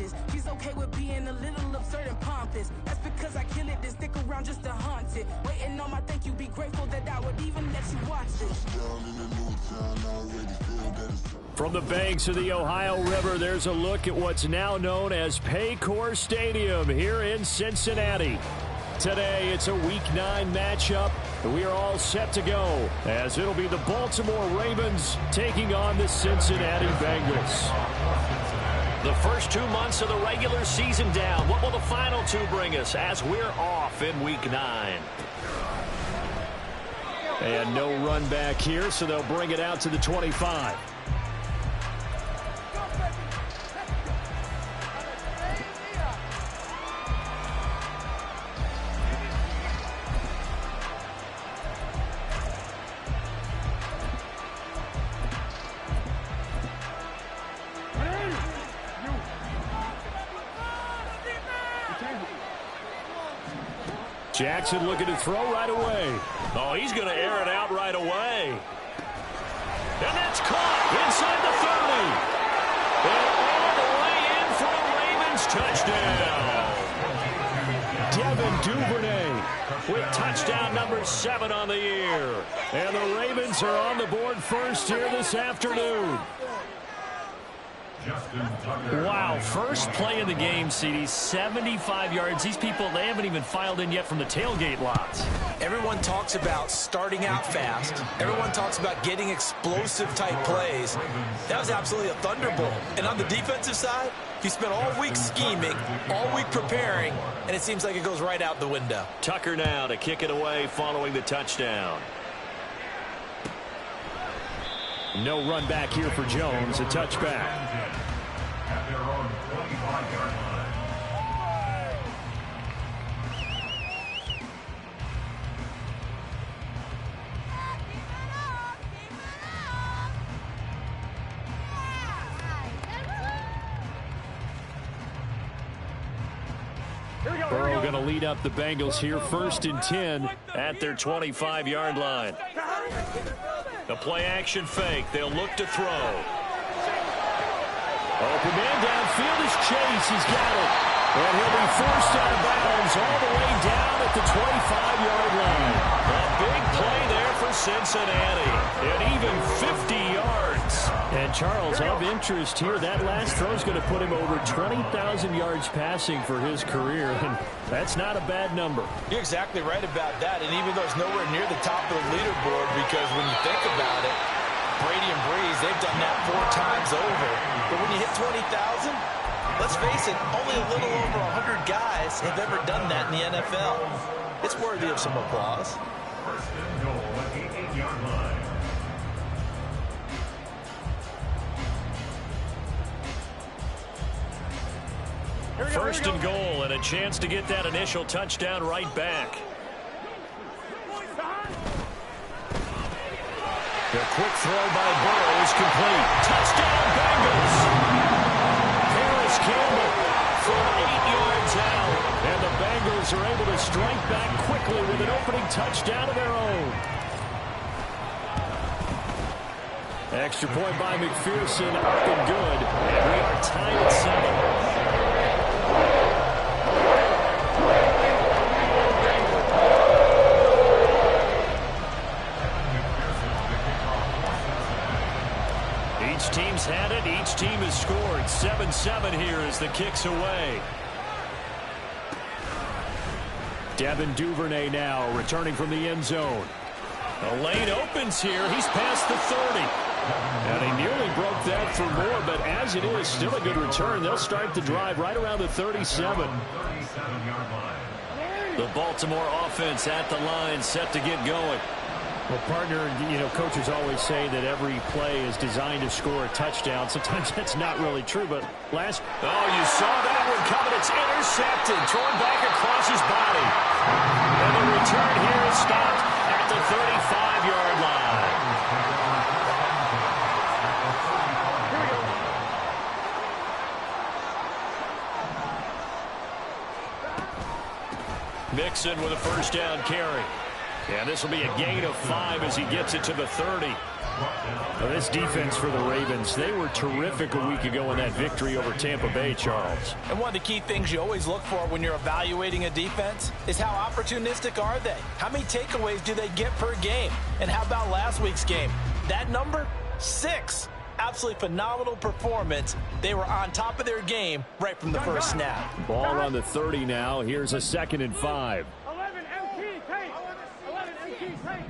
conscious. She's okay with being a little absurd and pompous. That's because I kill it, then stick around just to haunt it. Waiting on my thank you, be grateful that I would even let you watch this. From the banks of the Ohio River, there's a look at what's now known as Paycor Stadium here in Cincinnati. Today, it's a Week 9 matchup. We are all set to go, as it'll be the Baltimore Ravens taking on the Cincinnati Bengals. The first 2 months of the regular season down. What will the final 2 bring us as we're off in Week 9? And no run back here, so they'll bring it out to the 25. Jackson looking to throw right away. Oh, he's going to air it out right away. And that's caught inside the 30. And all the way in for a Ravens touchdown. Devin Duvernay with touchdown number 7 on the year. And the Ravens are on the board first here this afternoon. Wow, first play of the game, CD, 75 yards. These people, they haven't even filed in yet from the tailgate lots. Everyone talks about starting out fast. Everyone talks about getting explosive-type plays. That was absolutely a thunderbolt. And on the defensive side, he spent all week scheming, all week preparing, and it seems like it goes right out the window. Tucker now to kick it away following the touchdown. No run back here for Jones, a touchback. At their own 25-yard line. Burrow going to lead up the Bengals here, 1st and 10 at their 25-yard line. The play-action fake. They'll look to throw. Open man downfield is Chase. He's got it. And he'll be forced out of bounds all the way down at the 25-yard line. A big play there for Cincinnati. And even 50 yards. And Charles, of interest here, that last throw is going to put him over 20,000 yards passing for his career. And that's not a bad number. You're exactly right about that. And even though it's nowhere near the top of the leaderboard, because when you think about it, Brady and Breeze, they've done that 4 times over. But when you hit 20,000, let's face it, only a little over 100 guys have ever done that in the NFL. It's worthy of some applause. First and goal at the 8-yard line. First and goal, and a chance to get that initial touchdown right back. The quick throw by Burrow is complete. Touchdown, Bengals! Harris Campbell from 8 yards out. And the Bengals are able to strike back quickly with an opening touchdown of their own. Extra point by McPherson, up and good. And we are tied at 7. Each team's had it. Each team has scored. 7-7 here as the kick's away. Devin Duvernay now returning from the end zone. The lane opens here. He's past the 30. And he nearly broke that for more, but as it is, still a good return. They'll start the drive right around the 37. The Baltimore offense at the line, set to get going. Well, partner, you know, coaches always say that every play is designed to score a touchdown. Sometimes that's not really true, but last... Oh, you saw that one coming. It's intercepted, thrown back across his body. And the return here is stopped at the 35-yard line. Mixon with a first down carry. And this will be a gain of 5 as he gets it to the 30. Well, this defense for the Ravens, they were terrific a week ago in that victory over Tampa Bay, Charles. And one of the key things you always look for when you're evaluating a defense is how opportunistic are they? How many takeaways do they get per game? And how about last week's game? That number? 6. Absolutely phenomenal performance. They were on top of their game right from the first snap. Ball on the 30 now. Here's a 2nd and 5. 11 MT, take. 11 MT, take.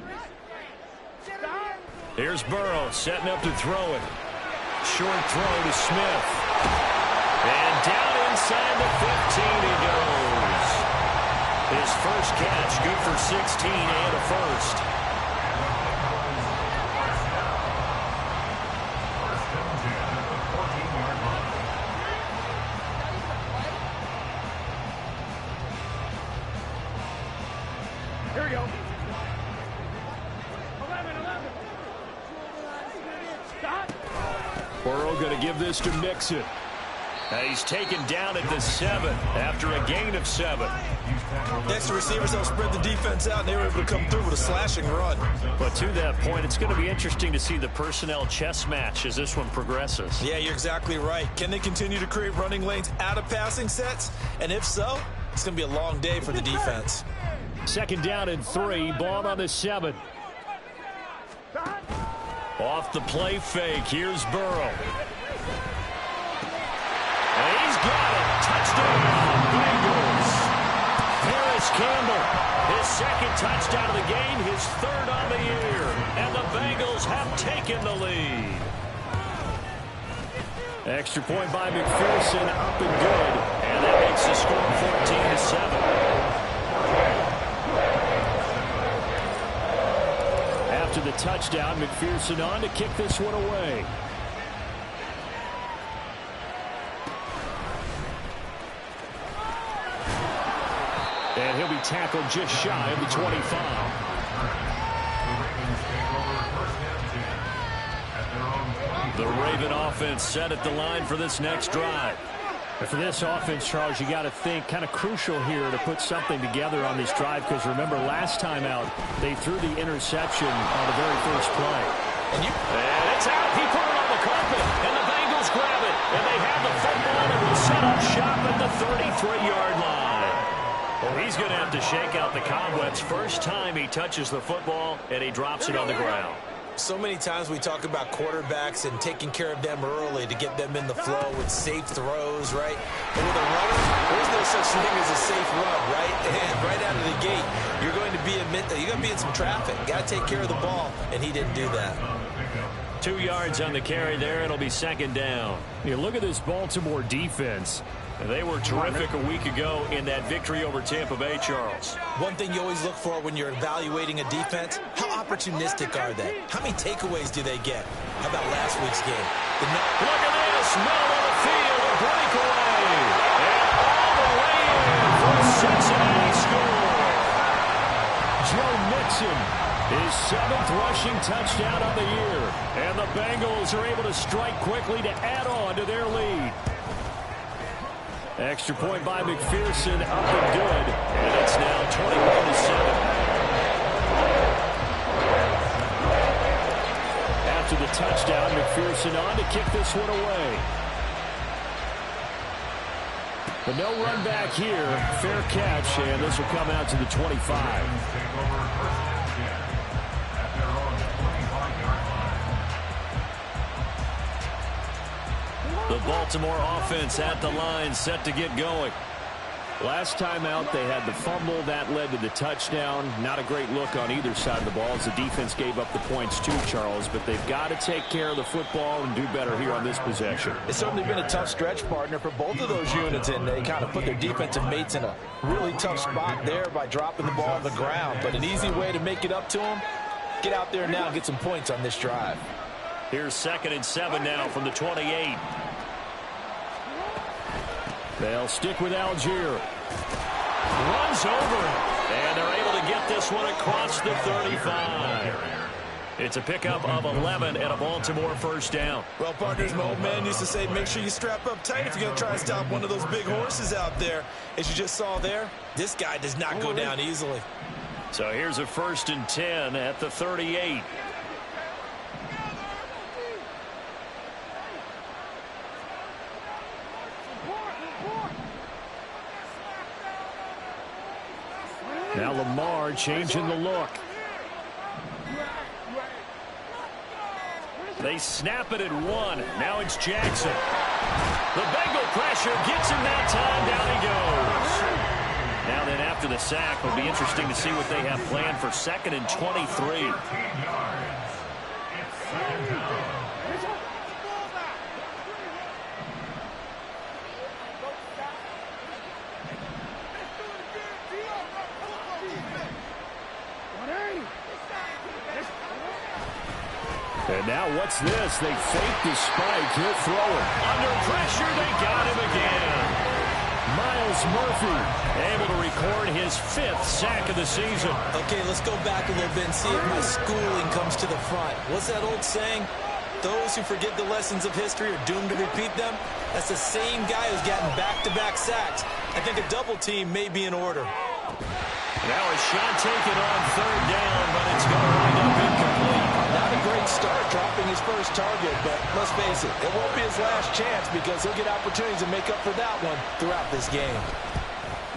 Here's Burrow setting up to throw it. Short throw to Smith. And down inside the 15 he goes. His first catch, good for 16 and a first. Here we go. 11. Stop. Burrow going to give this to Mixon. And he's taken down at the 7 after a gain of 7. Next to receivers, they'll spread the defense out, and they were able to come through with a slashing run. But to that point, it's going to be interesting to see the personnel chess match as this one progresses. Yeah, you're exactly right. Can they continue to create running lanes out of passing sets? And if so, it's going to be a long day for the defense. 2nd down and 3, ball on the 7. Off the play fake, here's Burrow. And he's got it. Touchdown, Bengals. Harris Campbell, his 2nd touchdown of the game, his 3rd on the year. And the Bengals have taken the lead. Extra point by McPherson, up and good. And that makes the score 14-7. After the touchdown, McPherson on to kick this one away. And he'll be tackled just shy of the 25. The Raven offense set at the line for this next drive. And for this offense, Charles, you got to think kind of crucial here to put something together on this drive, because remember last time out they threw the interception on the very first play. And it's out. He put it on the carpet, and the Bengals grab it, and they have the football and will set up shop at the 33-yard line. Well, he's going to have to shake out the cobwebs. First time he touches the football, and he drops it on the ground. So many times we talk about quarterbacks and taking care of them early to get them in the flow with safe throws, right? But with a runner, there's no such thing as a safe run, right? And right out of the gate, you're going to be in some traffic. Got to take care of the ball, and he didn't do that. 2 yards on the carry there. It'll be 2nd down. You look at this Baltimore defense. They were terrific a week ago in that victory over Tampa Bay, Charles. One thing you always look for when you're evaluating a defense, how opportunistic are they? How many takeaways do they get? How about last week's game? Look at this, middle of the field, a breakaway. And all the way in for a Cincinnati score. Joe Mixon, his 7th rushing touchdown of the year. And the Bengals are able to strike quickly to add on to their lead. Extra point by McPherson, up and good. And it's now 21-7. After the touchdown, McPherson on to kick this one away. But no run back here. Fair catch, and this will come out to the 25. The Baltimore offense at the line, set to get going. Last time out, they had the fumble. That led to the touchdown. Not a great look on either side of the ball as the defense gave up the points too, Charles. But they've got to take care of the football and do better here on this possession. It's certainly been a tough stretch, partner, for both of those units, and they kind of put their defensive mates in a really tough spot there by dropping the ball on the ground. But an easy way to make it up to them, get out there now and get some points on this drive. Here's 2nd and 7 now from the 28. They'll stick with Algier. Runs over, and they're able to get this one across the 35. It's a pickup of 11 and a Baltimore first down. Well, partners, my old man used to say, make sure you strap up tight if you're going to try and stop one of those big horses out there. As you just saw there, this guy does not go down easily. So here's a 1st and 10 at the 38. Now Lamar changing the look. They snap it at 1. Now it's Jackson. The Bengal pressure gets him that time. Down he goes. Now then, after the sack, it'll be interesting to see what they have planned for 2nd and 23. And now what's this? They fake the spike. He'll throw it. Under pressure, they got him again. Myles Murphy able to record his 5th sack of the season. Okay, let's go back a little bit and see if my schooling comes to the front. What's that old saying? Those who forget the lessons of history are doomed to repeat them. That's the same guy who's gotten back-to-back sacks. I think a double team may be in order. Now a shot taken on 3rd down, but it's going to wind up incomplete. Not a great start dropping his first target, but let's face it, it won't be his last chance because he'll get opportunities to make up for that one throughout this game.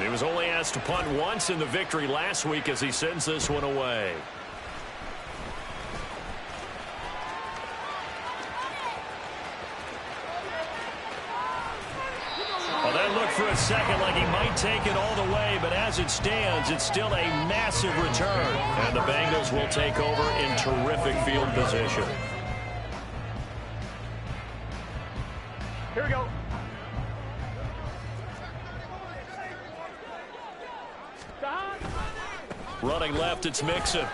He was only asked to punt once in the victory last week as he sends this one away. Well, that looked for a second like he might take it all the way, but as it stands, it's still a massive return. And the Bengals will take over in terrific field position. Here we go. Running left, it's Mixon.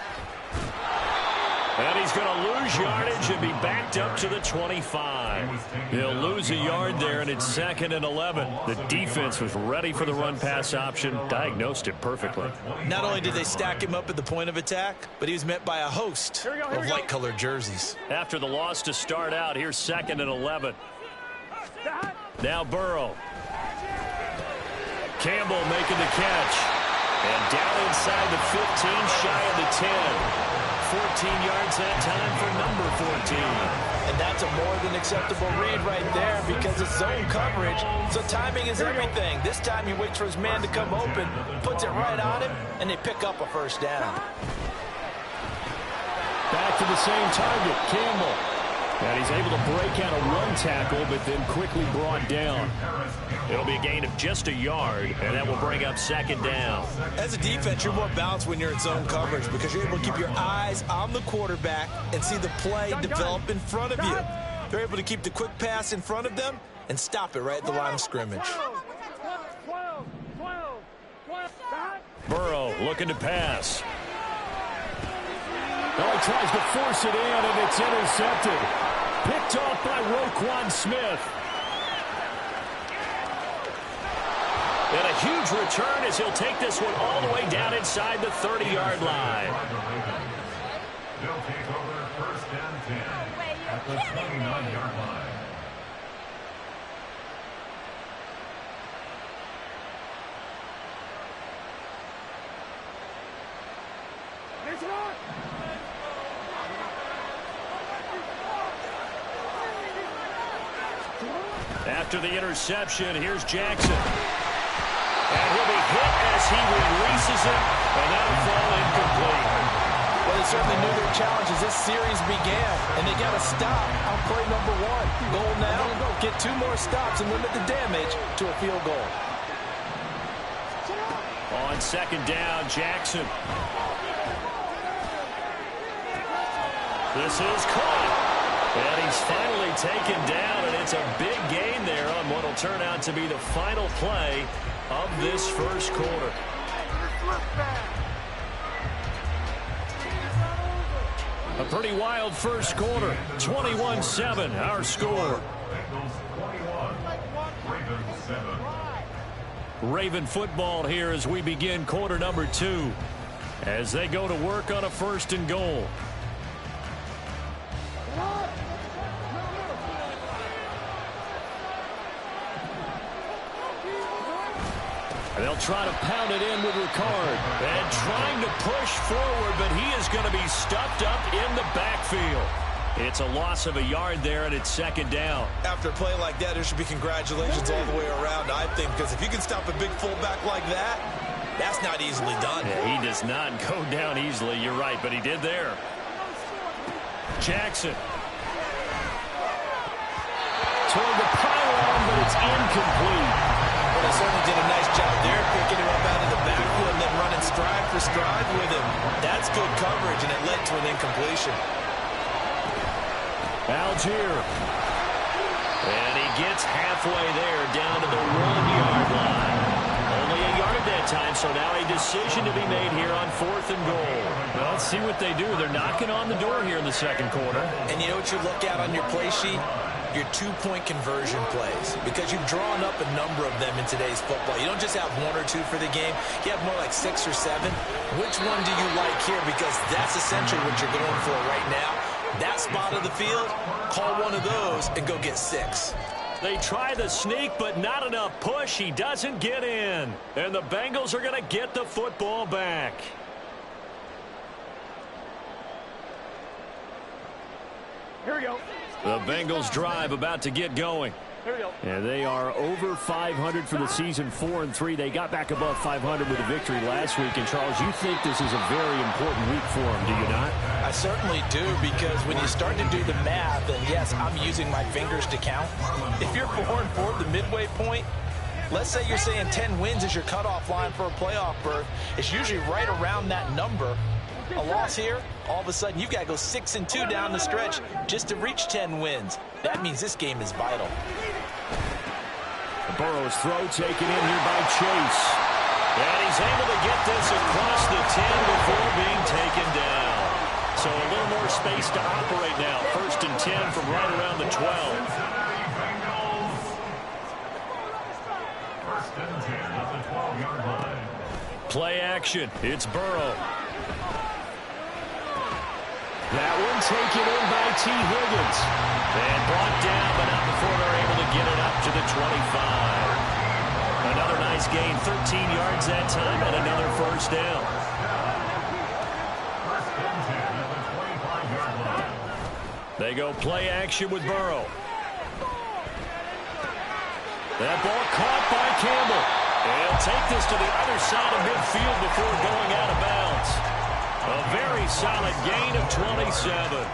And he's going to lose yardage and be backed up to the 25. He'll lose a yard there, and it's 2nd and 11. The defense was ready for the run-pass option, diagnosed it perfectly. Not only did they stack him up at the point of attack, but he was met by a host of light-colored jerseys. After the loss to start out, here's 2nd and 11. Now Burrow. Campbell making the catch. And down inside the 15, shy of the 10. 14 yards that time for number 14. And that's a more than acceptable read right there because it's zone coverage, so timing is everything. This time he waits for his man to come open, puts it right on him, and they pick up a 1st down. Back to the same target, Campbell. And he's able to break out a run tackle, but then quickly brought down. It'll be a gain of just a yard, and that will bring up 2nd down. As a defense, you're more balanced when you're in zone coverage because you're able to keep your eyes on the quarterback and see the play develop in front of you. They're able to keep the quick pass in front of them and stop it right at the line of scrimmage. Burrow looking to pass. Oh, he tries to force it in, and it's intercepted. Picked off by Roquan Smith. And a huge return as he'll take this one all the way down inside the 30-yard line. They'll take over 1st and 10 at the 29-yard line. After the interception, here's Jackson. And he'll be hit as he releases it, and that'll fall incomplete. Well, they certainly knew their challenge as this series began, and they got to stop on play number 1. Goal now, get 2 more stops and limit the damage to a field goal. On 2nd down, Jackson. This is caught. And he's finally taken down, and it's a big gain there on what will turn out to be the final play of this first quarter. A pretty wild first quarter. 21-7, our score. Raven football here as we begin quarter number 2. As they go to work on a 1st and goal. They'll try to pound it in with Ricard. And trying to push forward, but he is going to be stuffed up in the backfield. It's a loss of a yard there, and it's second down. After a play like that, there should be congratulations all the way around, I think, because if you can stop a big fullback like that, that's not easily done. Yeah, he does not go down easily, you're right, but he did there. Jackson. Toward the pylon, but it's incomplete. Well, they certainly did a nice job there, picking him up out of the backfield and then running stride for stride with him. That's good coverage, and it led to an incompletion. Algier. And he gets halfway there, down to the 1-yard line. Only a yard that time, so now a decision to be made here on 4th and goal. Well, let's see what they do. They're knocking on the door here in the second quarter. And you know what you look at on your play sheet? Your 2-point conversion plays, because you've drawn up a number of them in today's football. You don't just have 1 or 2 for the game. You have more like 6 or 7. Which one do you like here? Because that's essentially what you're going for right now. That spot of the field, call one of those and go get 6. They try the sneak, but not enough push. He doesn't get in. And the Bengals are going to get the football back. Here we go. The Bengals drive about to get going. Here we go. And they are over 500 for the season, 4-3. They got back above 500 with a victory last week. And, Charles, you think this is a very important week for them, do you not? I certainly do, because when you start to do the math, and yes, I'm using my fingers to count. If you're 4-4 at the midway point, let's say you're saying 10 wins is your cutoff line for a playoff berth. It's usually right around that number. A loss here, all of a sudden you've got to go 6-2 down the stretch just to reach 10 wins. That means this game is vital. Burrow's throw taken in here by Chase. And he's able to get this across the 10 before being taken down. So a little more space to operate now. 1st and 10 from right around the 12. 1st and 10 at the 12-yard line. Play action. It's Burrow. That one taken in by T. Higgins. And brought down, but not before they're able to get it up to the 25. Another nice gain, 13 yards that time, and another 1st down. 1st and 10 at the 25-yard line. They go play action with Burrow. That ball caught by Campbell. And he'll take this to the other side of midfield before going out of bounds. A very solid gain of 27.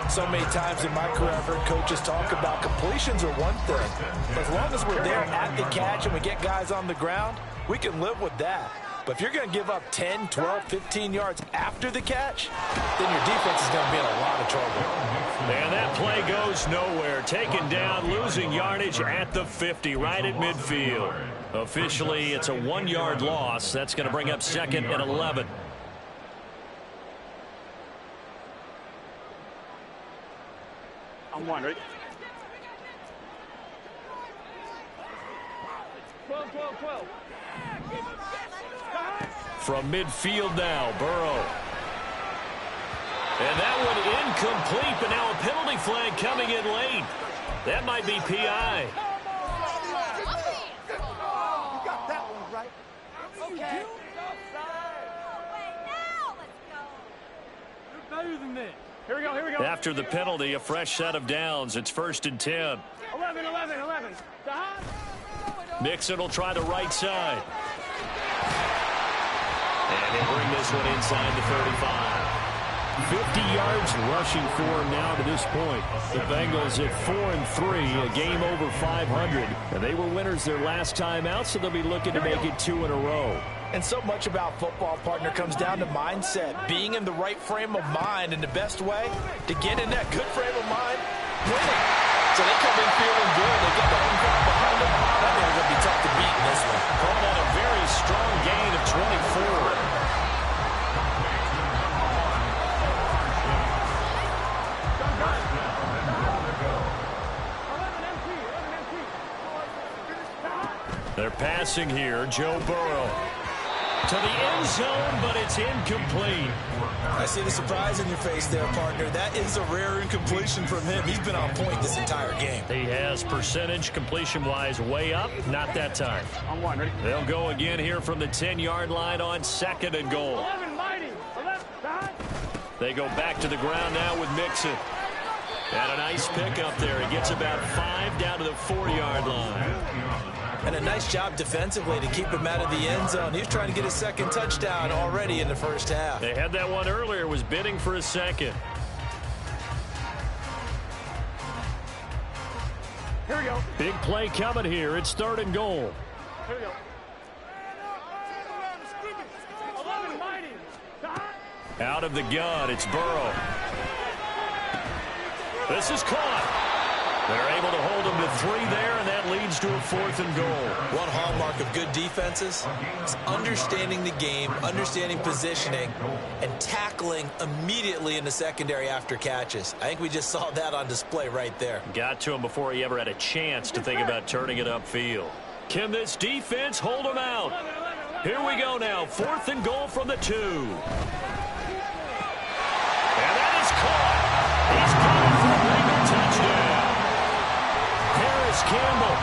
So many times in my career, I've heard coaches talk about completions are one thing. As long as we're there at the catch and we get guys on the ground, we can live with that. But if you're going to give up 10, 12, 15 yards after the catch, then your defense is going to be in a lot of trouble. And that play goes nowhere. Taken down, losing yardage at the 50, right at midfield. Officially, it's a 1-yard loss. That's going to bring up 2nd and 11. I'm one, right? 12, 12, 12. From midfield now, Burrow. And that one incomplete, but now a penalty flag coming in late. That might be PI. You got that one right. Okay. You're better than this. Here we go, here we go. After the penalty, a fresh set of downs. It's 1st and 10. 11, 11, 11. Mixon will try the right side. And he'll bring this one inside the 35. 50 yards rushing for him now to this point. The Bengals at 4-3, a game over 500. And they were winners their last time out, so they'll be looking to make it 2 in a row. And so much about football, partner, comes down to mindset. Being in the right frame of mind, and the best way to get in that good frame of mind, winning. So they come in feeling good. They get the home crowd behind them. That means going to be tough to beat in this one. Called on a very strong gain of 24. They're passing here. Joe Burrow to the end zone, but it's incomplete. I see the surprise in your face there, partner. That is a rare incompletion from him. He's been on point this entire game. He has percentage completion-wise way up. Not that time. On one, ready? They'll go again here from the 10-yard line on 2nd and goal. 11, mighty. Left side. They go back to the ground now with Mixon. And a nice pick up there. He gets about 5 down to the 4-yard line. And a nice job defensively to keep him out of the end zone. He was trying to get his second touchdown already in the first half. They had that one earlier, was bidding for a second. Here we go. Big play coming here. It's 3rd and goal. Here we go. 11, mighty. Side. Out of the gun, it's Burrow. This is caught. They're able to hold him to 3 there, and that leads to a 4th and goal. One hallmark of good defenses is understanding the game, understanding positioning, and tackling immediately in the secondary after catches. I think we just saw that on display right there. Got to him before he ever had a chance to think about turning it upfield. Can this defense hold him out? Here we go now, 4th and goal from the 2. And that is caught. He's coming for a bigger touchdown. Harris Campbell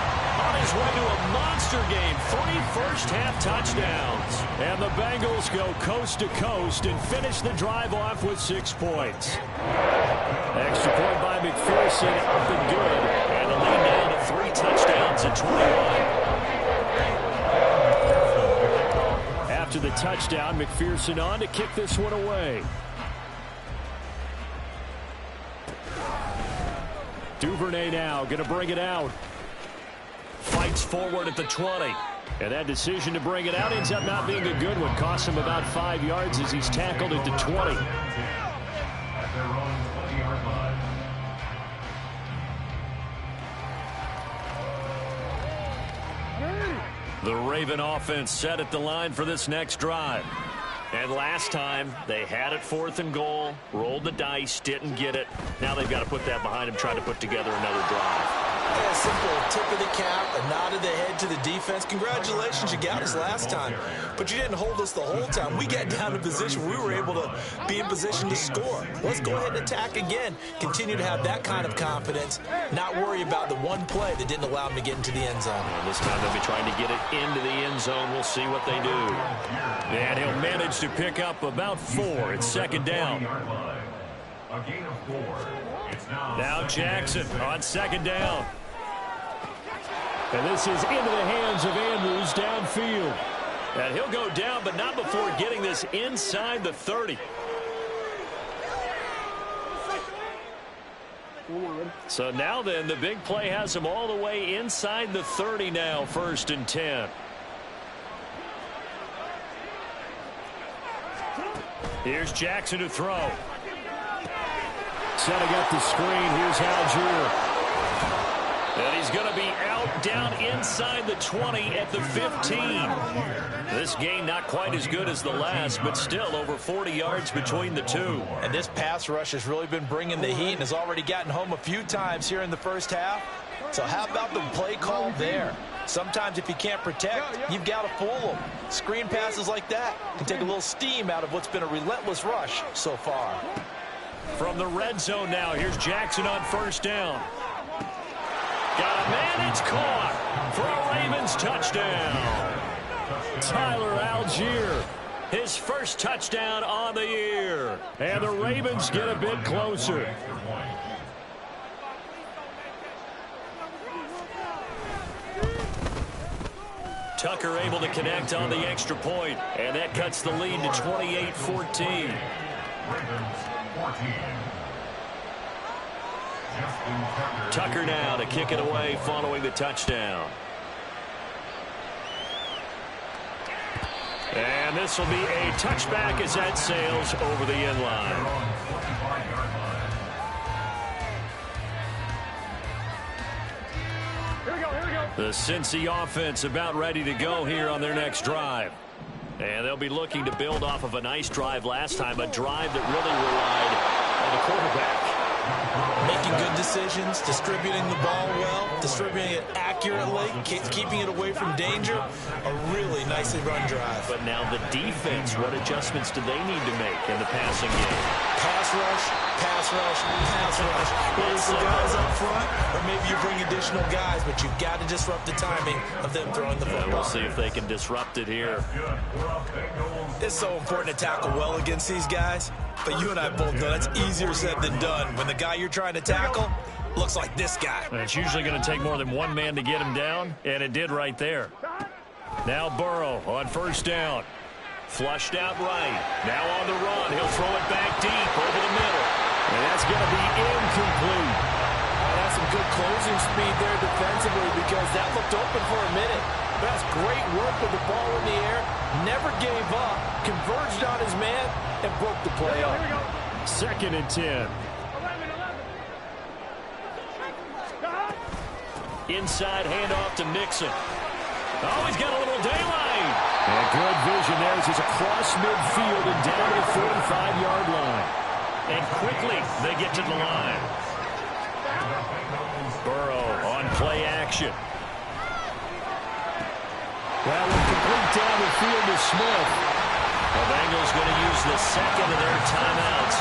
on his way to a monster game. 3 first-half touchdowns. And the Bengals go coast to coast and finish the drive off with 6 points. Extra point by McPherson, up and good. And the lead now to 3 touchdowns at 21. After the touchdown, McPherson on to kick this one away. Duvernay now going to bring it out. Fights forward at the 20. And that decision to bring it out ends up not being a good one. Costs him about 5 yards as he's tackled at the 20. At their own 20-yard line. The Raven offense set at the line for this next drive. And last time, they had it 4th and goal, rolled the dice, didn't get it. Now they've got to put that behind them, try to put together another drive. A simple tip of the cap, a nod of the head to the defense. Congratulations, you got us last time. But you didn't hold us the whole time. We got down to position. We were able to be in position to score. Let's go ahead and attack again. Continue to have that kind of confidence. Not worry about the one play that didn't allow them to get into the end zone. And this time they'll be trying to get it into the end zone. We'll see what they do. And he'll manage to pick up about 4. It's 2nd down. A gain of 4. It's Now Jackson on 2nd down. And this is into the hands of Andrews downfield. And he'll go down, but not before getting this inside the 30. So now then, the big play has him all the way inside the 30 now, 1st and 10. Here's Jackson to throw. Setting up the screen. Here's Algier. And he's going to be out down inside the 20 at the 15. This game not quite as good as the last, but still over 40 yards between the two. And this pass rush has really been bringing the heat and has already gotten home a few times here in the first half. So how about the play call there? Sometimes if you can't protect, you've got to fool them. Screen passes like that can take a little steam out of what's been a relentless rush so far. From the red zone now, here's Jackson on 1st down. Got a man, it's caught for a Ravens touchdown. Tyler Algier, his first touchdown on the year. And the Ravens get a bit closer. Tucker able to connect on the extra point, and that cuts the lead to 28-14. Tucker now to kick it away following the touchdown. And this will be a touchback as that sails over the end line. The Cincy offense about ready to go here on their next drive. And they'll be looking to build off of a nice drive last time, a drive that really relied on the quarterback. Making good decisions, distributing the ball well, distributing it accurately, keeping it away from danger. A really nicely run drive. But now the defense, what adjustments do they need to make in the passing game? Pass rush, pass rush, pass rush. Whether it's the guys up front or maybe you bring additional guys, but you've got to disrupt the timing of them throwing the football. We'll see if they can disrupt it here. It's so important to tackle well against these guys, but you and I both know that's easier said than done when the guy you're trying to tackle looks like this guy. And it's usually going to take more than one man to get him down, and it did right there. Now Burrow on first down. Flushed out right. Now on the run. He'll throw it back deep over the middle. And that's going to be incomplete. That's some good closing speed there defensively because that looked open for a minute. That's great work with the ball in the air. Never gave up. Converged on his man and broke the play up. 2nd and 10. 11. Inside handoff to Mixon. Oh, he's got a little daylight. And good vision there as he's across midfield and down to the 45-yard line. And quickly they get to the line. Burrow on play action. Well, complete down the field to Smith. The Bengals going to use the second of their timeouts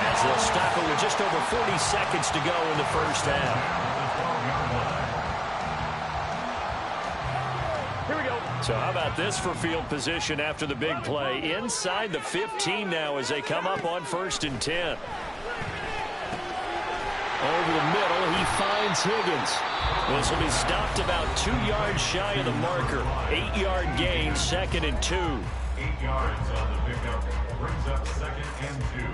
as they'll stop it with just over 40 seconds to go in the first half. So how about this for field position after the big play? Inside the 15 now as they come up on 1st and 10. Over the middle, he finds Higgins. This will be stopped about 2 yards shy of the marker. 8-yard gain, 2nd and 2. 8 yards on the pickup. Brings up 2nd and 2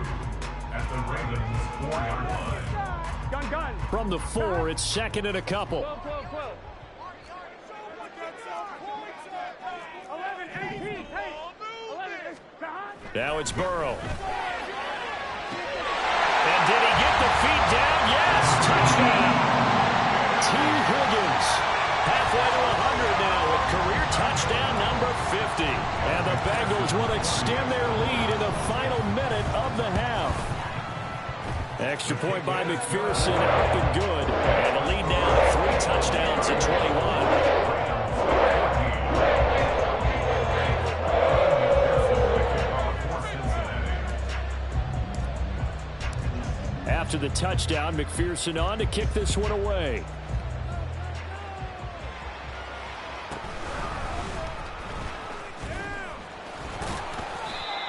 at the Ravens 4-yard line. Gun. From the 4, it's 2nd and a couple. 12. 11, 18, 11. Now it's Burrow. And did he get the feet down? Yes, touchdown. T. Higgins, halfway to 100 now with career touchdown number 50. And the Bengals will extend their lead in the final minute of the half. Extra point by McPherson, up and good. And the lead now to 3 touchdowns at 21. After the touchdown, McPherson on to kick this one away.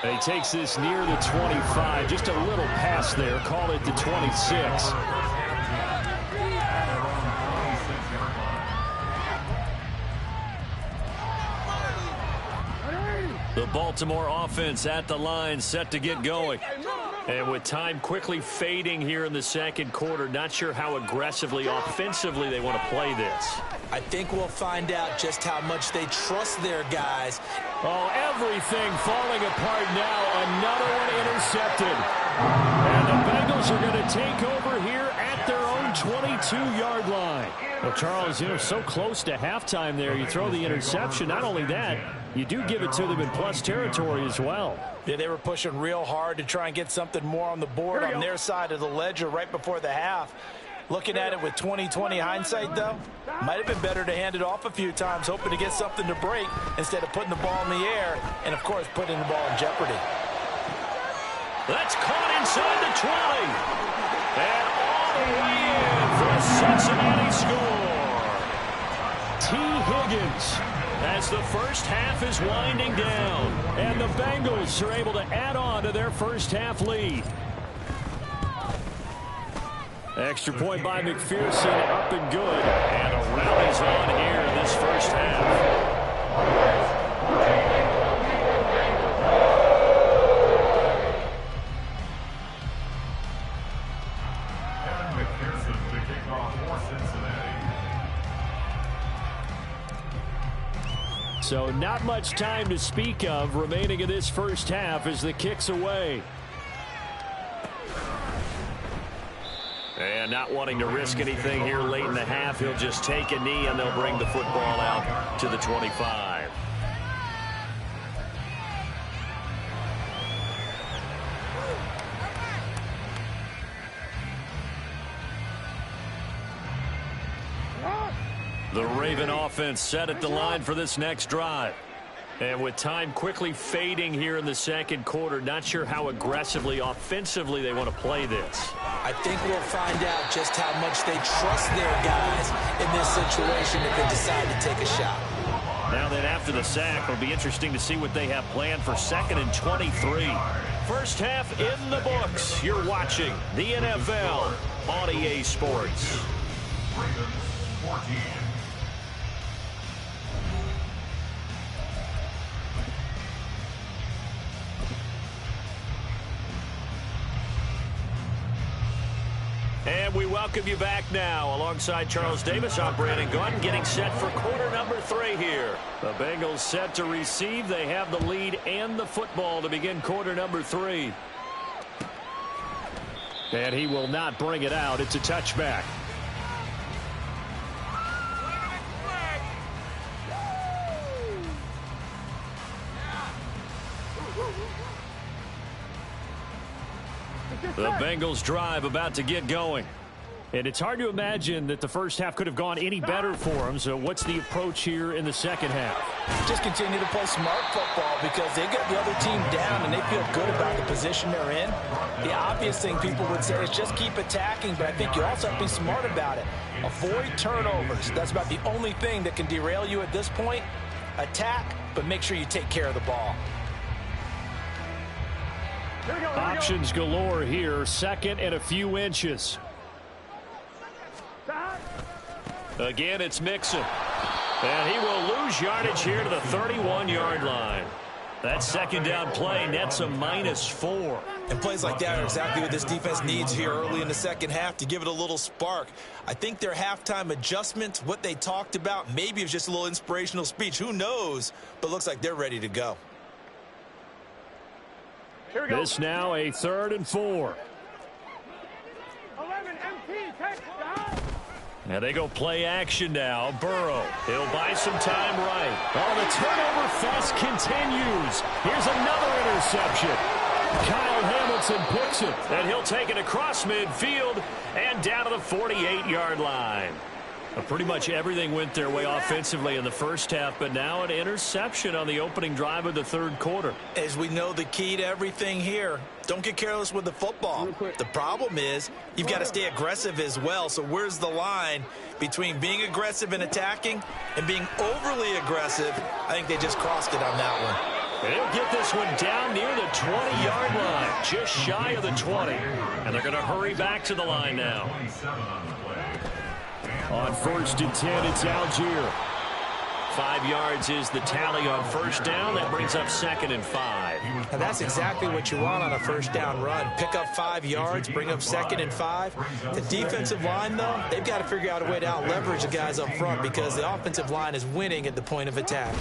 And he takes this near the 25. Just a little pass there. Call it the 26. The Baltimore offense at the line, set to get going. And with time quickly fading here in the second quarter, not sure how aggressively, offensively they want to play this. I think we'll find out just how much they trust their guys. Oh, everything falling apart now. Another one intercepted. And the Bengals are going to take over here at their own 22-yard line. Well, Charles, so close to halftime there. You throw the interception. Not only that, you do give it to them in plus territory as well. Yeah, they were pushing real hard to try and get something more on the board on their side of the ledger right before the half. Looking at it with 20/20 hindsight, though, might have been better to hand it off a few times, hoping to get something to break instead of putting the ball in the air and, of course, putting the ball in jeopardy. That's caught inside the 20. And all the way in for a Cincinnati score. T. Higgins as the first half is winding down. And the Bengals are able to add on to their first half lead. Extra point by McPherson, up and good. And a rally's on here in this first half. So not much time to speak of remaining in this first half as the kick's away. And not wanting to risk anything here late in the half, he'll just take a knee and they'll bring the football out to the 25. The Raven offense set at the line for this next drive. And with time quickly fading here in the second quarter, not sure how aggressively, offensively they want to play this. I think we'll find out just how much they trust their guys in this situation if they decide to take a shot. Now then, after the sack, it'll be interesting to see what they have planned for 2nd and 23. First half in the books. You're watching the NFL on EA Sports. Ravens 14. And we welcome you back now. Alongside Charles Davis, I'm Brandon Gunn, getting set for quarter number 3 here. The Bengals set to receive. They have the lead and the football to begin quarter number 3. And he will not bring it out. It's a touchback. The Bengals drive about to get going. And it's hard to imagine that the first half could have gone any better for them. So what's the approach here in the second half? Just continue to play smart football because they got the other team down and they feel good about the position they're in. The obvious thing people would say is just keep attacking, but I think you also have to be smart about it. Avoid turnovers. That's about the only thing that can derail you at this point. Attack, but make sure you take care of the ball. Options galore here. 2nd and a few inches. Again, it's Mixon. And he will lose yardage here to the 31-yard line. That second down play nets a -4. And plays like that are exactly what this defense needs here early in the second half to give it a little spark. I think their halftime adjustments, what they talked about, maybe it was just a little inspirational speech. Who knows? But looks like they're ready to go. This now a 3rd and 4. 11 MT, take down. Now they go play action now. Burrow, he'll buy some time right. Oh, the turnover fest continues. Here's another interception. Kyle Hamilton picks it, and he'll take it across midfield and down to the 48-yard line. Pretty much everything went their way offensively in the first half, but now an interception on the opening drive of the 3rd quarter. As we know, the key to everything here, don't get careless with the football. The problem is you've got to stay aggressive as well. So where's the line between being aggressive and attacking and being overly aggressive? I think they just crossed it on that one. And he'll get this one down near the 20-yard line, just shy of the 20. And they're going to hurry back to the line now. On 1st and 10, it's Algier. 5 yards is the tally on first down. That brings up 2nd and 5. And that's exactly what you want on a first down run. Pick up 5 yards, bring up 2nd and 5. The defensive line, though, they've got to figure out a way to out-leverage the guys up front because the offensive line is winning at the point of attack.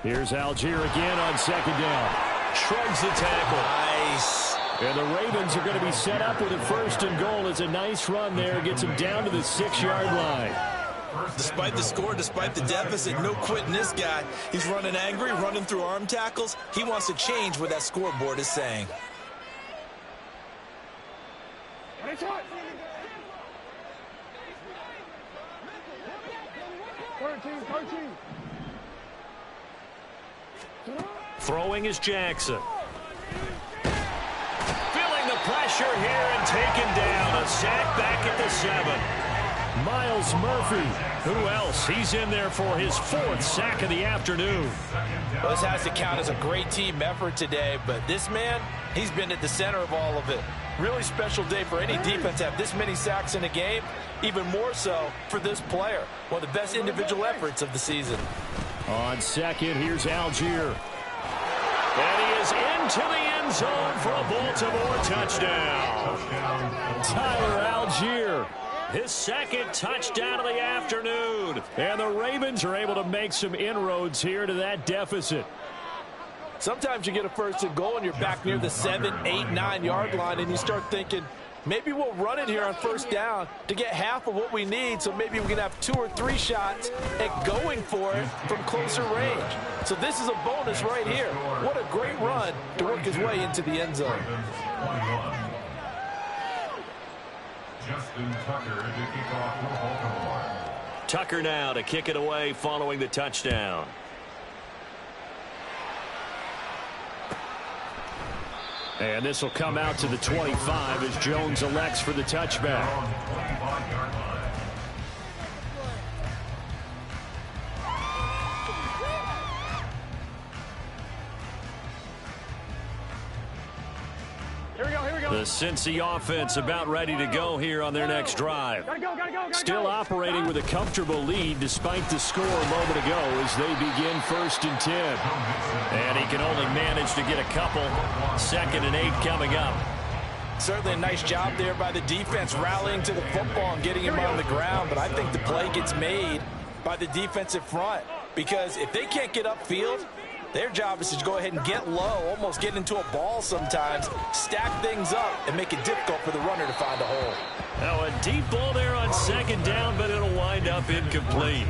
Here's Algier again on 2nd down. Shrugs the tackle. Nice. And the Ravens are going to be set up with a 1st and goal. It's a nice run there. Gets them down to the 6-yard line. Despite the score, despite the deficit, no quitting this guy. He's running angry, running through arm tackles. He wants to change what that scoreboard is saying. 13. Throwing is Jackson. Feeling the pressure here and taken down. A sack back at the 7. Myles Murphy. Who else? He's in there for his 4th sack of the afternoon. Well, this has to count as a great team effort today, but this man, he's been at the center of all of it. Really special day for any defense to have this many sacks in a game, even more so for this player. One of the best individual efforts of the season. On 2nd, here's Algier. And he is into the end zone for a Baltimore touchdown. Tyler Algier, his 2nd touchdown of the afternoon. And the Ravens are able to make some inroads here to that deficit. Sometimes you get a 1st and goal and you're back near the 7, 8, 9-yard line and you start thinking, maybe we'll run it here on 1st down to get half of what we need, so maybe we can have 2 or 3 shots at going for it from closer range. So this is a bonus right here. What a great run to work his way into the end zone. Justin Tucker to kick off for Baltimore. Tucker now to kick it away following the touchdown. And this will come out to the 25 as Jones elects for the touchback. The Cincy offense about ready to go here on their next drive. Still operating with a comfortable lead despite the score a moment ago as they begin 1st and 10. And he can only manage to get a couple. 2nd and 8 coming up. Certainly a nice job there by the defense rallying to the football and getting him on the ground. But I think the play gets made by the defensive front because if they can't get upfield, their job is to go ahead and get low, almost get into a ball sometimes, stack things up, and make it difficult for the runner to find a hole. Now a deep ball there on 2nd down, but it'll wind up incomplete.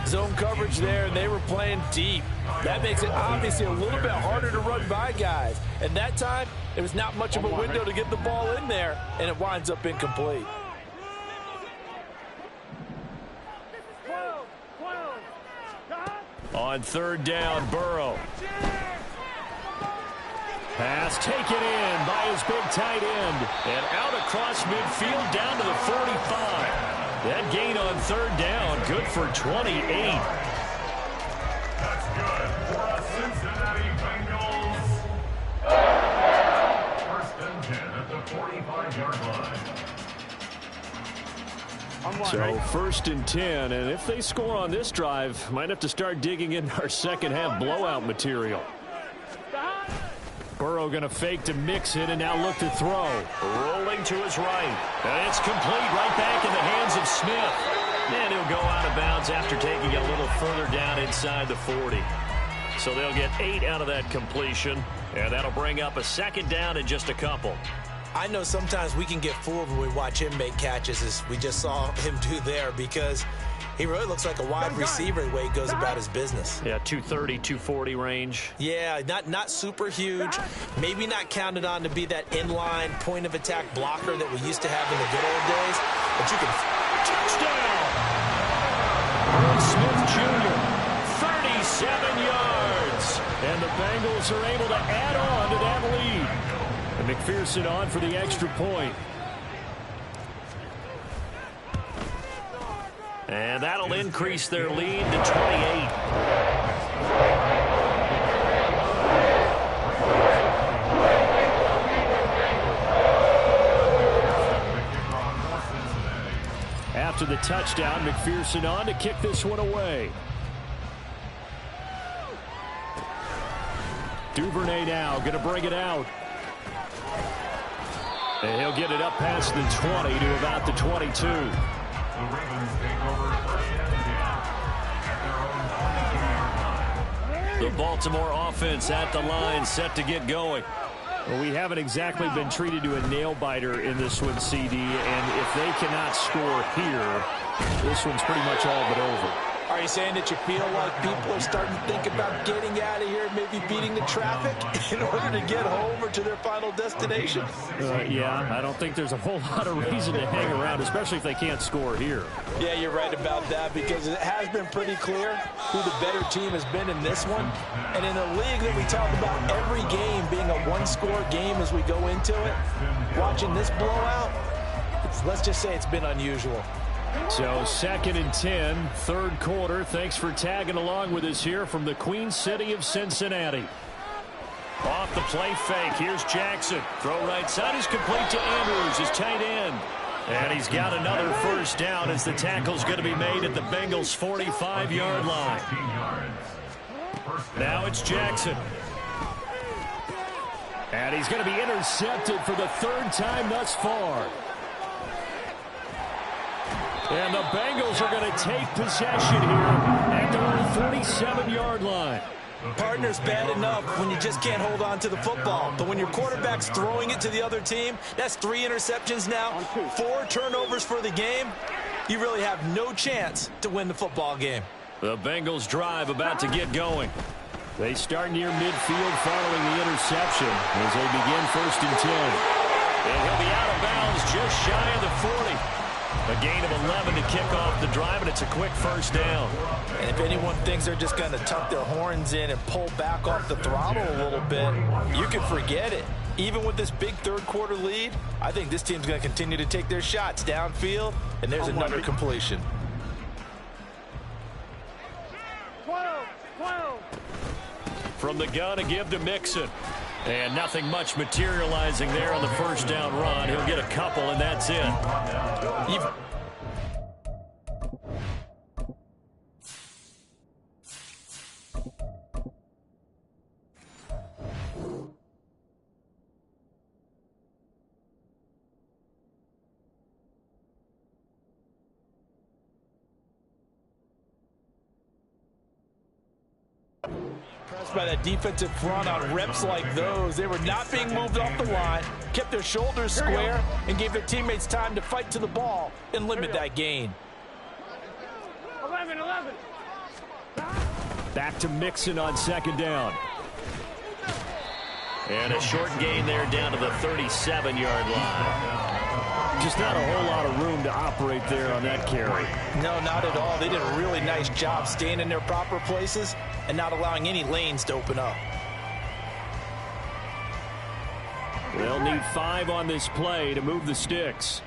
Zone coverage there, and they were playing deep. That makes it obviously a little bit harder to run by guys. And that time, there was not much of a window to get the ball in there, and it winds up incomplete. On 3rd down, Burrow. Pass taken in by his big tight end. And out across midfield down to the 45. That gain on 3rd down, good for 28. That's good for the Cincinnati Bengals. 1st and 10 at the 45-yard line. So 1st and 10, and if they score on this drive, might have to start digging in our second half blowout material. Burrow going to fake to mix it and now look to throw. Rolling to his right. And it's complete right back in the hands of Smith. And he'll go out of bounds after taking a little further down inside the 40. So they'll get 8 out of that completion, and that'll bring up a 2nd down and just a couple. I know sometimes we can get fooled when we watch him make catches, as we just saw him do there, because he really looks like a wide receiver the way he goes about his business. Yeah, 230, 240 range. Yeah, not super huge. Maybe not counted on to be that inline point of attack blocker that we used to have in the good old days. But you can... Touchdown! Earl Smith Jr., 37 yards. And the Bengals are able to add on to that lead. And McPherson on for the extra point. And that'll increase their lead to 28. After the touchdown, McPherson on to kick this one away. Duvernay now going to bring it out. And he'll get it up past the 20 to about the 22. The Ravens take over 1st and 10 at their own 22-yard line. The Baltimore offense at the line, set to get going. Well, we haven't exactly been treated to a nail-biter in this one, CD, and if they cannot score here, this one's pretty much all but over. Are you saying that you feel like people are starting to think about getting out of here, maybe beating the traffic in order to get home or to their final destination? Yeah, I don't think there's a whole lot of reason to hang around, especially if they can't score here. Yeah, you're right about that, because it has been pretty clear who the better team has been in this one. And in a league that we talk about every game being a one-score game as we go into it, watching this blowout, let's just say it's been unusual. So 2nd and 10, 3rd quarter. Thanks for tagging along with us here from the Queen City of Cincinnati. Off the play fake. Here's Jackson. Throw right side is complete to Andrews, his tight end. And he's got another 1st down as the tackle's going to be made at the Bengals' 45-yard line. Now it's Jackson. And he's going to be intercepted for the 3rd time thus far. And the Bengals are going to take possession here at their own 47-yard line. Partner's bad enough when you just can't hold on to the football. But when your quarterback's throwing it to the other team, that's 3 interceptions now, 4 turnovers for the game. You really have no chance to win the football game. The Bengals drive about to get going. They start near midfield following the interception as they begin 1st and 10. And he'll be out of bounds just shy of the 40. A gain of 11 to kick off the drive, and it's a quick first down. And if anyone thinks they're just going to tuck their horns in and pull back off the throttle a little bit, you can forget it. Even with this big third-quarter lead, I think this team's going to continue to take their shots downfield, and there's another completion. 12. From the gun, a give to Mixon. And nothing much materializing there on the first down run. He'll get a couple, and that's it. Impressed by that defensive front on reps like those. They were not being moved off the line, kept their shoulders square, and gave their teammates time to fight to the ball and limit that gain. 11. Back to Mixon on second down. And a short gain there down to the 37-yard line. Just not a whole lot of room to operate there on that carry. No, not at all. They did a really nice job staying in their proper places and not allowing any lanes to open up. They'll need 5 on this play to move the sticks.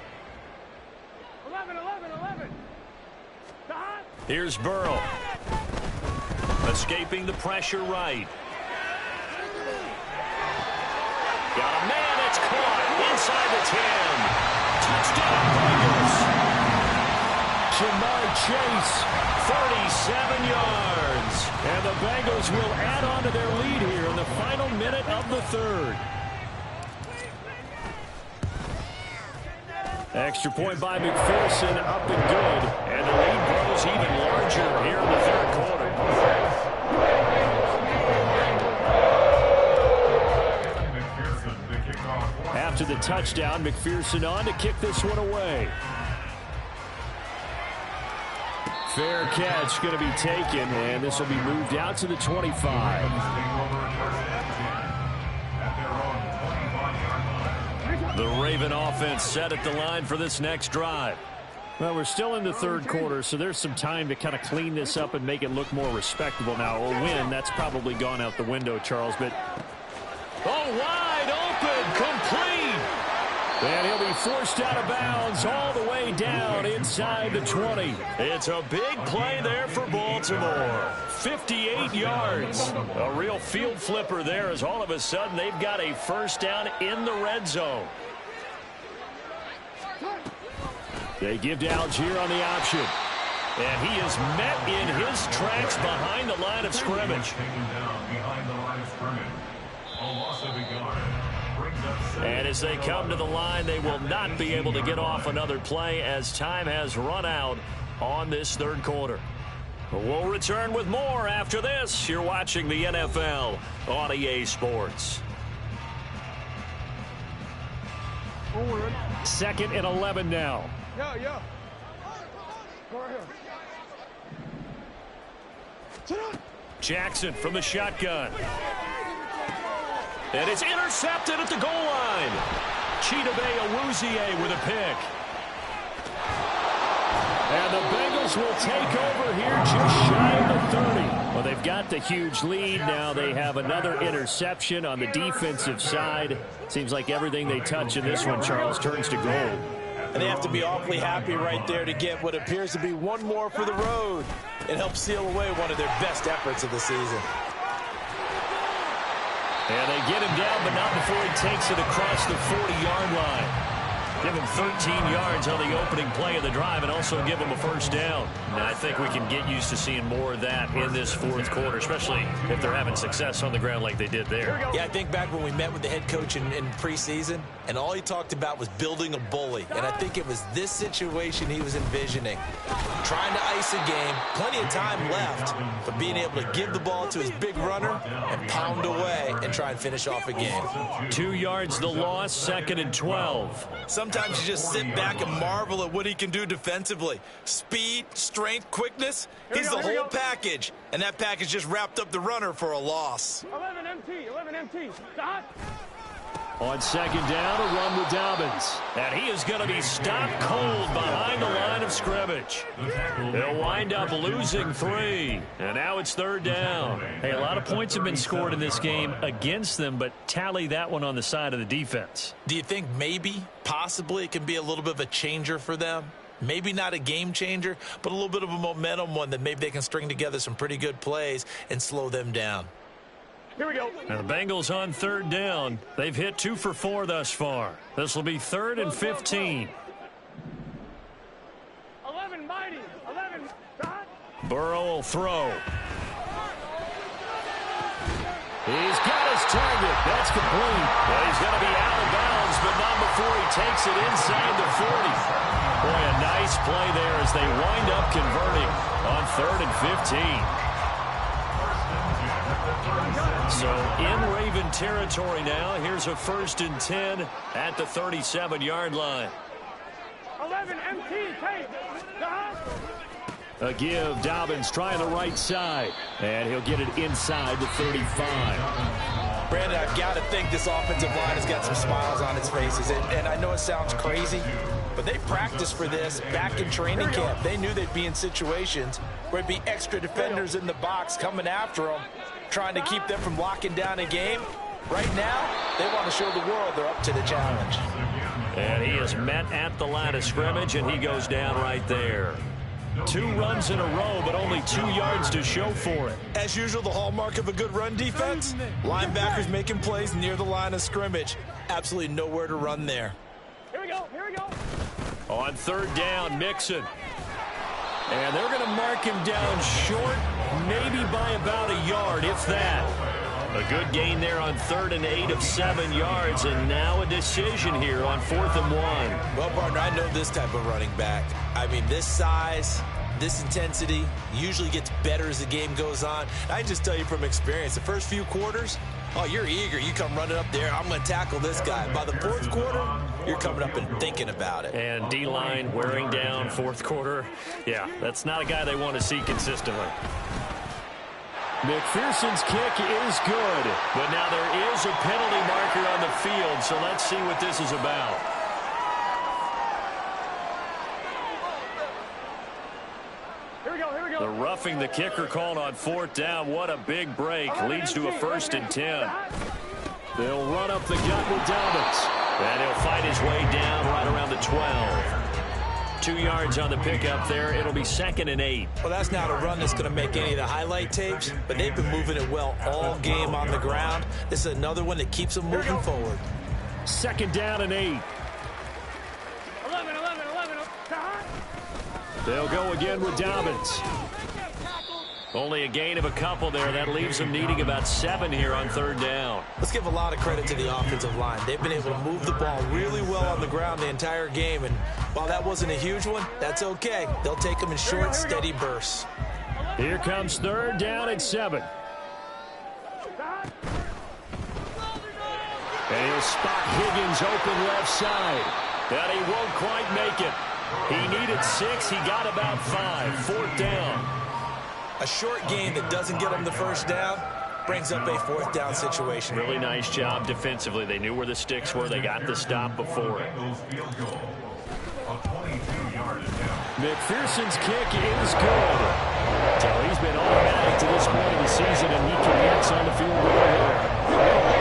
11. Here's Burrow. Escaping the pressure right. Got a man that's caught inside the 10. Touchdown, Bengals. Jamar Chase, 37 yards. And the Bengals will add on to their lead here in the final minute of the third. Extra point by McPherson, up and good. And the lead grows even larger here in the third quarter. After the touchdown, McPherson on to kick this one away. Fair catch going to be taken, and this will be moved out to the 25. The Raven offense set at the line for this next drive. Well, we're still in the third quarter, so there's some time to kind of clean this up and make it look more respectable. Now, a win, that's probably gone out the window, Charles, but wide open, complete. And he'll be forced out of bounds all the way down inside the 20. It's a big play there for Baltimore. 58 yards. A real field flipper there as all of a sudden they've got a first down in the red zone. They give to Algier on the option. And he is met in his tracks behind the line of scrimmage. And as they come to the line, they will not be able to get off another play as time has run out on this third quarter. We'll return with more after this. You're watching the NFL on EA Sports. Second and 11 now. Yo. Go right here. Jackson from the shotgun. And it's intercepted at the goal line. Chidobe Awuzie with a pick. And the Bengals will take over here just shy of the 30. Well, they've got the huge lead. Now they have another interception on the defensive side. Seems like everything they touch in this one, Charles, turns to gold. And they have to be awfully happy right there to get what appears to be one more for the road. It helps seal away one of their best efforts of the season. And they get him down, but not before he takes it across the 40-yard line. Give him 13 yards on the opening play of the drive and also give him a first down. And I think we can get used to seeing more of that in this fourth quarter, especially if they're having success on the ground like they did there. Yeah, I think back when we met with the head coach in preseason, and all he talked about was building a bully. And I think it was this situation he was envisioning. Trying to ice a game, plenty of time left, but being able to give the ball to his big runner and pound away and try and finish off a game. 2 yards the loss, second and 12. Sometimes you just sit back and marvel at what he can do defensively. Speed, strength, quickness, he's the whole package. And that package just wrapped up the runner for a loss. 11 MT. Dot. On second down, a run with Dobbins. And he is going to be stopped cold behind the line of scrimmage. They'll wind up losing 3. And now it's third down. Hey, a lot of points have been scored in this game against them, but tally that one on the side of the defense. Do you think maybe, possibly, it can be a little bit of a changer for them? Maybe not a game changer, but a little bit of a momentum one that maybe they can string together some pretty good plays and slow them down. Here we go. And the Bengals on third down. They've hit 2 for 4 thus far. This will be 3rd and 15. 11, mighty. 11, shot. Burrow will throw. He's got his target. That's complete. Well, he's going to be out of bounds, but not before he takes it inside the 40. Boy, a nice play there as they wind up converting on 3rd and 15. So in Raven territory now. Here's a 1st and 10 at the 37-yard line. 11, MT, take. Shot. A give. Dobbins trying the right side. And he'll get it inside the 35. Brandon, I've got to think this offensive line has got some smiles on its faces. And I know it sounds crazy, but they practiced for this back in training camp. They knew they'd be in situations where there'd be extra defenders in the box coming after them, trying to keep them from locking down a game. Right now, they want to show the world they're up to the challenge. And he is met at the line of scrimmage, and he goes down right there. 2 runs in a row, but only 2 yards to show for it. As usual, the hallmark of a good run defense, linebackers making plays near the line of scrimmage. Absolutely nowhere to run there. Here we go. Here we go. On third down, Mixon. And they're going to mark him down short, maybe by about a yard, if that. A good gain there on 3rd and 8 of 7 yards, and now a decision here on 4th and 1. Well, partner, I know this type of running back. I mean, this size, this intensity usually gets better as the game goes on. I just tell you from experience, the first few quarters, oh, you're eager. You come running up there, I'm going to tackle this guy. By the 4th quarter, you're coming up and thinking about it. And D-line wearing down 4th quarter. Yeah, that's not a guy they want to see consistently. McPherson's kick is good, but now there is a penalty marker on the field, so let's see what this is about. Here we go. Here we go. The roughing the kicker called on 4th down. What a big break. Leads to a 1st and 10. They'll run up the gut with Dobbins. And he'll fight his way down right around the 12. 2 yards on the pickup there. It'll be 2nd and 8. Well, that's not a run that's going to make any of the highlight tapes, but they've been moving it well all game on the ground. This is another one that keeps them moving forward. 2nd down and 8. 11, shot. They'll go again with Dobbins. Only a gain of a couple there. That leaves them needing about 7 here on 3rd down. Let's give a lot of credit to the offensive line. They've been able to move the ball really well on the ground the entire game, and while that wasn't a huge one, that's okay. They'll take them in short, steady bursts. Here comes 3rd down and 7. And he'll spot Higgins open left side. But he won't quite make it. He needed 6. He got about 5. 4th down. A short gain that doesn't get them the 1st down brings up a 4th down situation. Really nice job defensively. They knew where the sticks were. They got the stop before it. McPherson's kick is good. So he's been automatic to this point of the season, and he connects on the field goal there.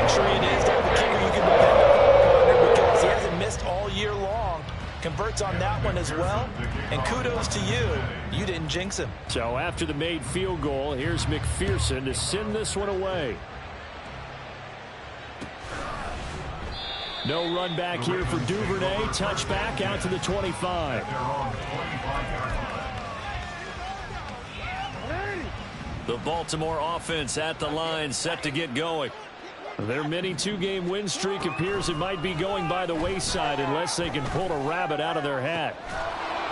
Luxury it is to have a kicker you can depend on, because he hasn't missed all year long. Converts on that one as well. And kudos to you. You didn't jinx him. So after the made field goal, here's McPherson to send this one away. No run back here for Duvernay. Touchback out to the 25. The Baltimore offense at the line, set to get going. Their mini 2-game win streak appears it might be going by the wayside unless they can pull a rabbit out of their hat.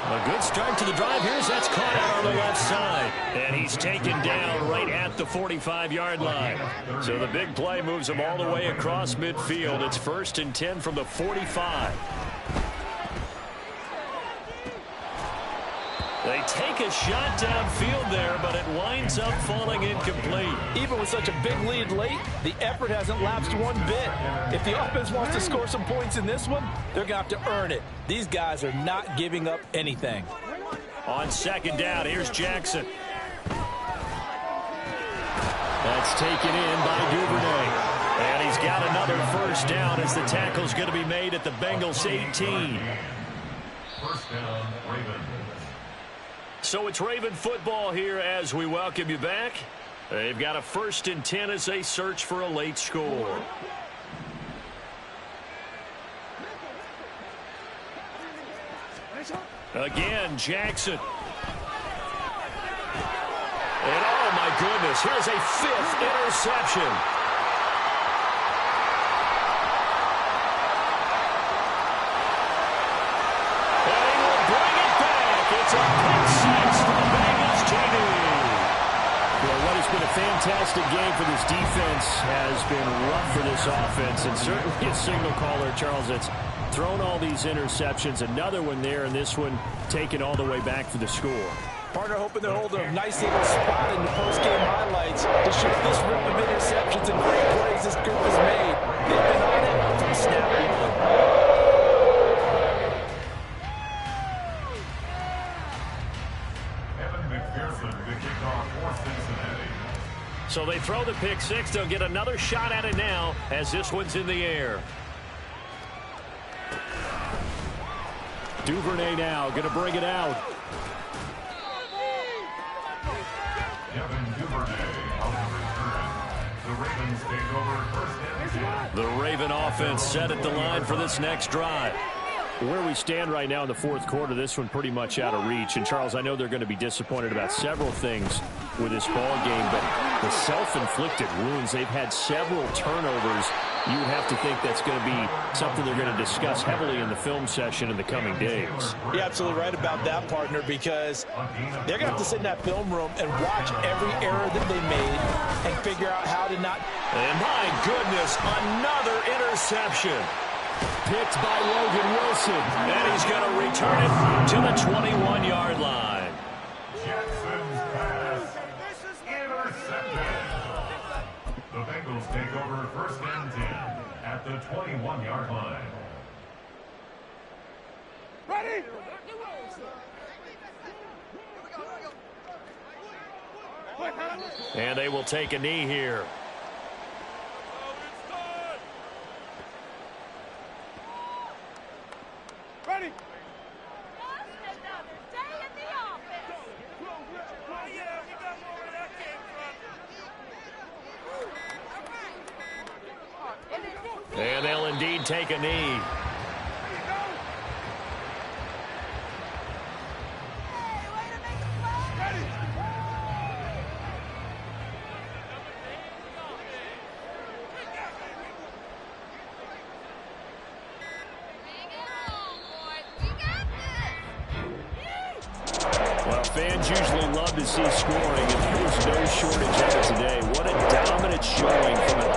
A good start to the drive. That's caught out on the left side. And he's taken down right at the 45-yard line. So the big play moves him all the way across midfield. It's 1st and 10 from the 45. They take a shot downfield there, but it winds up falling incomplete. Even with such a big lead late, the effort hasn't lapsed one bit. If the offense wants to score some points in this one, they're going to have to earn it. These guys are not giving up anything. On second down, here's Jackson. That's taken in by Duvernay. And he's got another first down as the tackle's going to be made at the Bengals 18. First down, Ravens. So it's Raven football here as we welcome you back. They've got a 1st and 10 as they search for a late score. Again, Jackson. And oh my goodness, here's a 5th interception. And he will bring it back. It's a pick 6 for the Bengals, JD. Well, what has been a fantastic game for this defense has been rough for this offense, and certainly a signal caller, Charles, that's thrown all these interceptions. Another one there, and this one taken all the way back for the score. Partner hoping they're holding a nice little spot in the post-game highlights to show this rip of interceptions and great plays this group has made. They've been on it from snap one. Evan McPherson, the kickoff for Cincinnati. So they throw the pick 6. They'll get another shot at it now as this one's in the air. Duvernay now going to bring it out. Kevin Duvernay on the return. The Ravens take over 1st and 10. The Raven offense set at the line for this next drive. Where we stand right now in the 4th quarter, this one pretty much out of reach. And, Charles, I know they're going to be disappointed about several things with this ball game, but the self-inflicted wounds, they've had several turnovers. You would have to think that's going to be something they're going to discuss heavily in the film session in the coming days. You're absolutely right about that, partner, because they're going to have to sit in that film room and watch every error that they made and figure out how to not. And my goodness, another interception. Picked by Logan Wilson. And he's going to return it to the 21-yard line. Jackson's pass intercepted. The Bengals take over 1st and 10 at the 21-yard line. Ready? And they will take a knee here. Ready? And they'll indeed take a knee. Well, fans usually love to see scoring, and there was no shortage of it today. What a dominant showing from a